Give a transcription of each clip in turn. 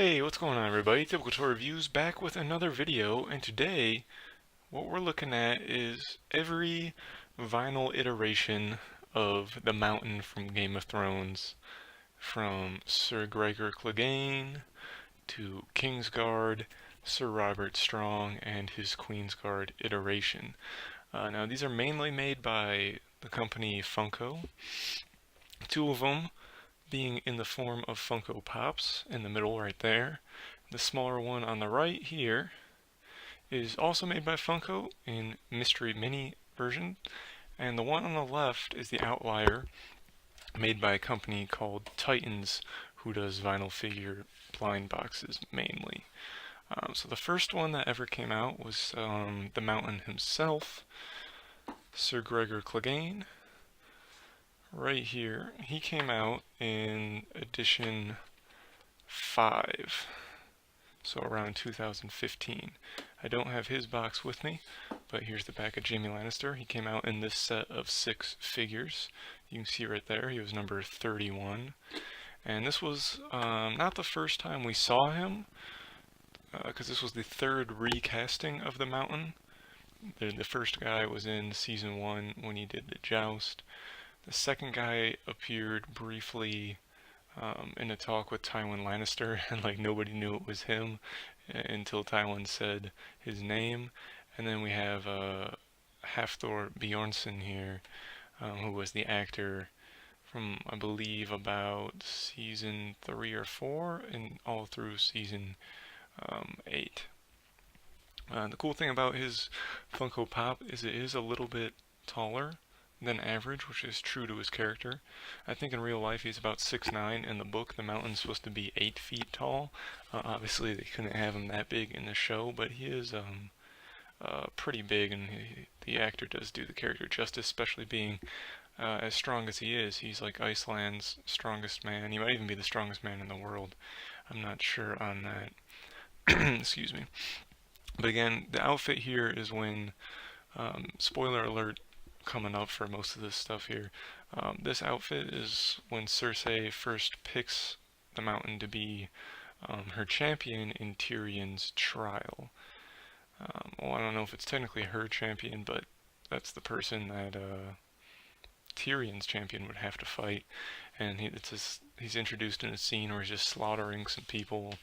Hey, what's going on everybody? Typical Toy Reviews back with another video, and today what we're looking at is every vinyl iteration of the Mountain from Game of Thrones, from Sir Gregor Clegane to Kingsguard, Sir Robert Strong, and his Queensguard iteration. Now these are mainly made by the company Funko. Two of them being in the form of Funko Pops in the middle right there. The smaller one on the right here is also made by Funko in Mystery Mini version, and the one on the left is the outlier made by a company called Titans, who does vinyl figure blind boxes mainly. So the first one that ever came out was the Mountain himself, Sir Gregor Clegane, right here. He came out in edition 5, so around 2015. I don't have his box with me, but here's the back of Jaime Lannister. He came out in this set of 6 figures. You can see right there, he was number 31. And this was not the first time we saw him, because this was the third recasting of the Mountain. The first guy was in Season 1 when he did the Joust. The second guy appeared briefly in a talk with Tywin Lannister, and like nobody knew it was him until Tywin said his name. And then we have Hafthor Bjornsson here, who was the actor from I believe about season 3 or 4 and all through season 8. The cool thing about his Funko Pop is it is a little bit taller than average, which is true to his character. I think in real life he's about 6'9". In the book, the Mountain's supposed to be 8 feet tall. Obviously, they couldn't have him that big in the show, but he is pretty big, and the actor does do the character justice, especially being as strong as he is. He's like Iceland's strongest man. He might even be the strongest man in the world. I'm not sure on that. Excuse me. But again, the outfit here is when, spoiler alert, coming up for most of this stuff here. This outfit is when Cersei first picks the Mountain to be her champion in Tyrion's trial. Well, I don't know if it's technically her champion, but that's the person that Tyrion's champion would have to fight. And he's introduced in a scene where he's just slaughtering some people,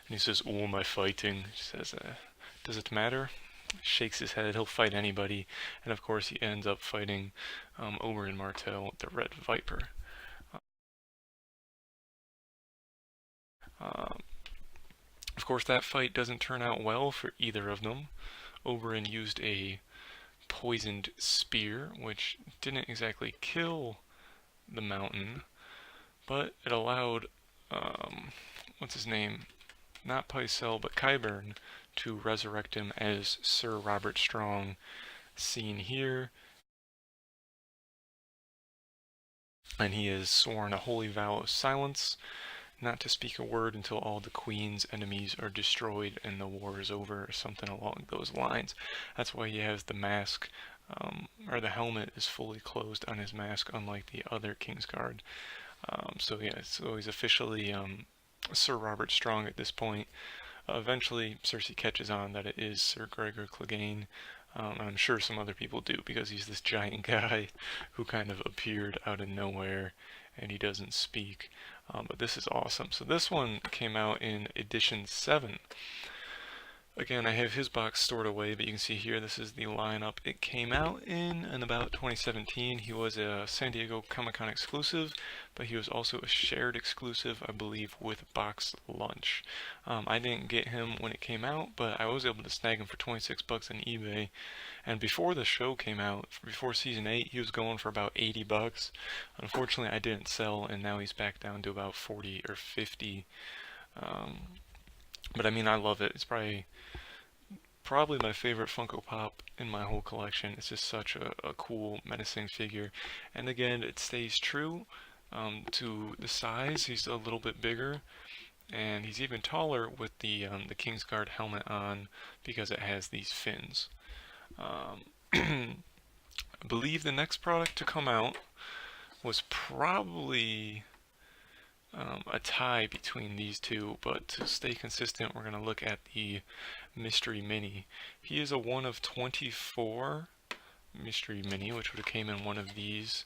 and he says, "Oh, am I fighting?" He says, "Does it matter?" Shakes his head. He'll fight anybody, and of course he ends up fighting Oberyn Martell, the Red Viper. Of course, that fight doesn't turn out well for either of them. Oberyn used a poisoned spear, which didn't exactly kill the Mountain, but it allowed what's his name? Not Pycelle, but Qyburn to resurrect him as Sir Robert Strong, seen here. And he has sworn a holy vow of silence, not to speak a word until all the Queen's enemies are destroyed and the war is over, or something along those lines. That's why he has the mask, or the helmet is fully closed on his mask, unlike the other Kingsguard. So yeah, so he's officially Sir Robert Strong at this point. Eventually, Cersei catches on that it is Sir Gregor Clegane. I'm sure some other people do, because he's this giant guy who kind of appeared out of nowhere, and he doesn't speak. But this is awesome. So this one came out in edition 7. Again, I have his box stored away, but you can see here, this is the lineup it came out in about 2017. He was a San Diego Comic-Con exclusive, but he was also a shared exclusive, I believe, with Box Lunch. I didn't get him when it came out, but I was able to snag him for 26 bucks on eBay. And before the show came out, before season 8, he was going for about 80 bucks. Unfortunately, I didn't sell, and now he's back down to about 40 or 50. But I mean, I love it. It's probably my favorite Funko Pop in my whole collection. It's just such a cool, menacing figure. And again, it stays true to the size. He's a little bit bigger, and he's even taller with the Kingsguard helmet on, because it has these fins. I believe the next product to come out was probably a tie between these two, but to stay consistent, we're going to look at the Mystery Mini. He is a 1 of 24 Mystery Mini, which would have came in one of these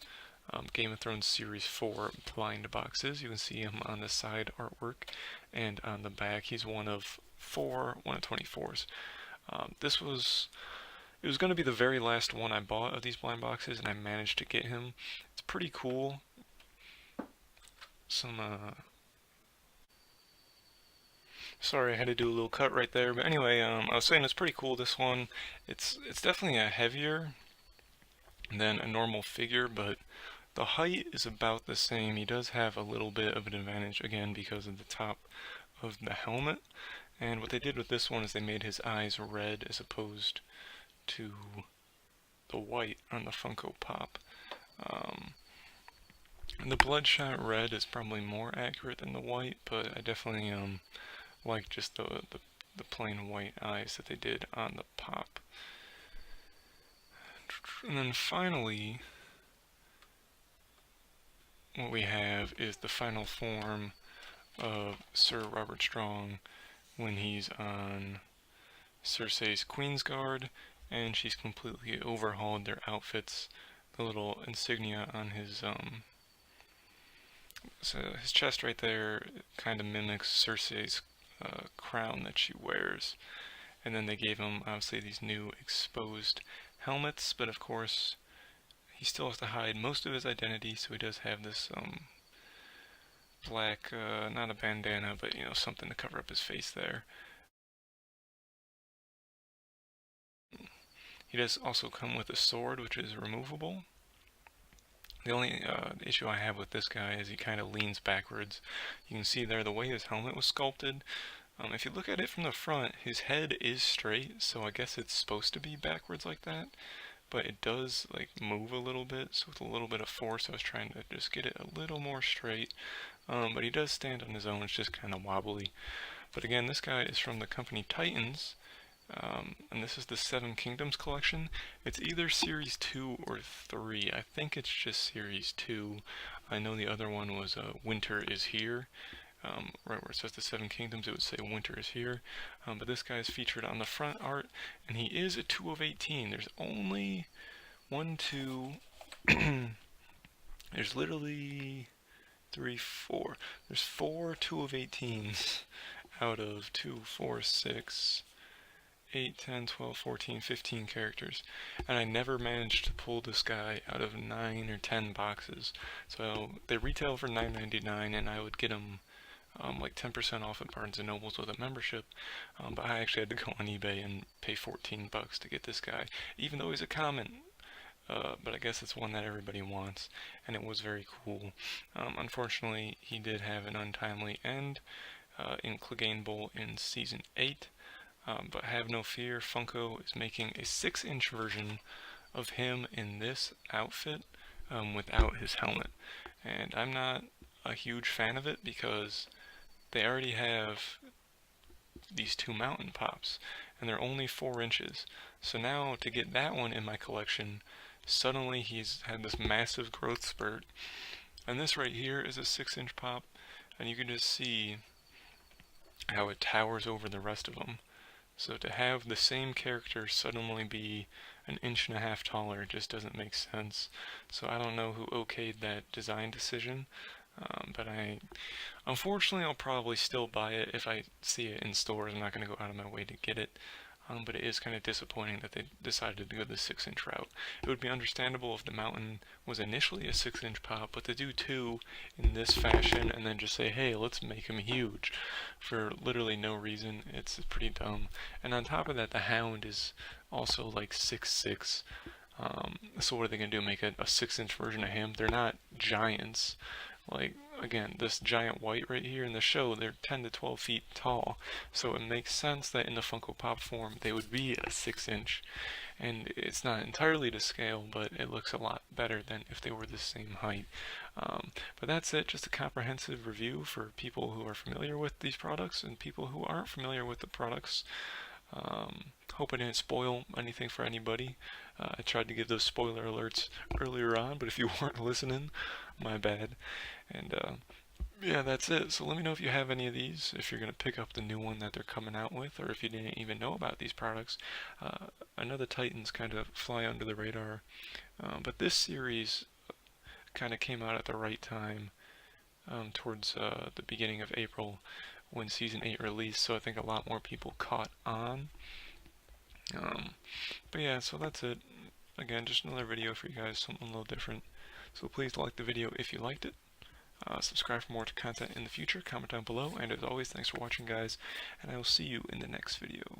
Game of Thrones Series 4 blind boxes. You can see him on the side artwork, and on the back he's 1 of 24s. It was going to be the very last one I bought of these blind boxes, and I managed to get him. It's pretty cool. Sorry, I had to do a little cut right there, but anyway, I was saying it's pretty cool. This one, it's definitely a heavier than a normal figure, but the height is about the same. He does have a little bit of an advantage, again, because of the top of the helmet. And what they did with this one is they made his eyes red as opposed to the white on the Funko Pop. The bloodshot red is probably more accurate than the white, but I definitely like just the plain white eyes that they did on the Pop. And then finally, what we have is the final form of Sir Robert Strong when he's on Cersei's Queensguard, and she's completely overhauled their outfits. The little insignia on his chest right there kind of mimics Cersei's crown that she wears. And then they gave him obviously these new exposed helmets, but of course he still has to hide most of his identity, so he does have this black, not a bandana, but you know, something to cover up his face there. He does also come with a sword, which is removable. The only issue I have with this guy is he kind of leans backwards. You can see there the way his helmet was sculpted. If you look at it from the front, his head is straight, so I guess it's supposed to be backwards like that. But it does like move a little bit, so with a little bit of force I was trying to just get it a little more straight. But he does stand on his own, it's just kind of wobbly. But again, this guy is from the company Titans, and this is the Seven Kingdoms collection. It's either Series 2 or 3. I think it's just Series 2. I know the other one was Winter is Here. Right where it says the Seven Kingdoms, it would say Winter is Here. But this guy is featured on the front art, and he is a 2 of 18. There's only 1, 2... There's literally 3, 4. There's 4 2 of 18s out of 2, 4, 6... 8, 10, 12, 14, 15 characters, and I never managed to pull this guy out of 9 or 10 boxes. So they retail for $9.99, and I would get them like 10% off at Barnes & Nobles with a membership, but I actually had to go on eBay and pay 14 bucks to get this guy, even though he's a common. But I guess it's one that everybody wants, and it was very cool. Unfortunately, he did have an untimely end in Clegane Bowl in Season 8. But have no fear, Funko is making a 6-inch version of him in this outfit without his helmet. And I'm not a huge fan of it because they already have these 2 Mountain Pops, and they're only 4 inches. So now to get that one in my collection, suddenly he's had this massive growth spurt. And this right here is a 6-inch pop, and you can just see how it towers over the rest of them. So to have the same character suddenly be an 1.5 inches taller just doesn't make sense. So I don't know who okayed that design decision, but unfortunately I'll probably still buy it if I see it in stores. I'm not going to go out of my way to get it. But it is kind of disappointing that they decided to go the 6-inch route. It would be understandable if the Mountain was initially a 6-inch pop, but to do 2 in this fashion and then just say, hey, let's make him huge for literally no reason, it's pretty dumb. And on top of that, the Hound is also like 6'6". So what are they going to do, make a 6-inch version of him? They're not giants. Like, again, this giant white right here in the show, they're 10 to 12 feet tall. So it makes sense that in the Funko Pop form, they would be a 6-inch. And it's not entirely to scale, but it looks a lot better than if they were the same height. But that's it, just a comprehensive review for people who are familiar with these products and people who aren't familiar with the products. Hope I didn't spoil anything for anybody. I tried to give those spoiler alerts earlier on, but if you weren't listening, my bad. And yeah, that's it. So let me know if you have any of these, if you're going to pick up the new one that they're coming out with, or if you didn't even know about these products. I know the Titans kind of fly under the radar, but this series kind of came out at the right time, towards the beginning of April when Season 8 released, so I think a lot more people caught on. Um, but yeah, so that's it. Again, just another video for you guys, something a little different. So please like the video if you liked it. Subscribe for more content in the future, comment down below, and as always, thanks for watching guys, and I will see you in the next video.